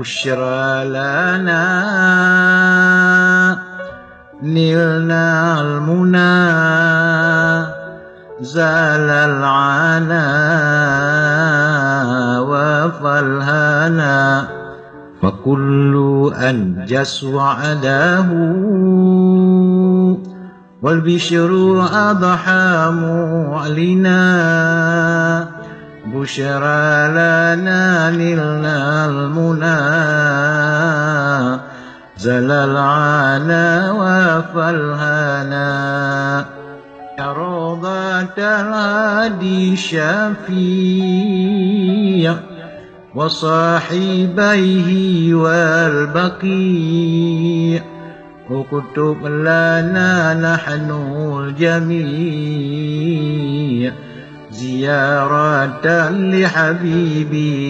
بشرى لنا نلنا المنى زال العنا وفالهنا فكل أنجس وعداه والبشر أضحى معلنا بشرى لنا نلنا المنى زل العنا وفالهنا يا روضة الهادي شفيع وصاحبيه والبقيع واكتب لنا نحن الجميع زيارة لحبيبي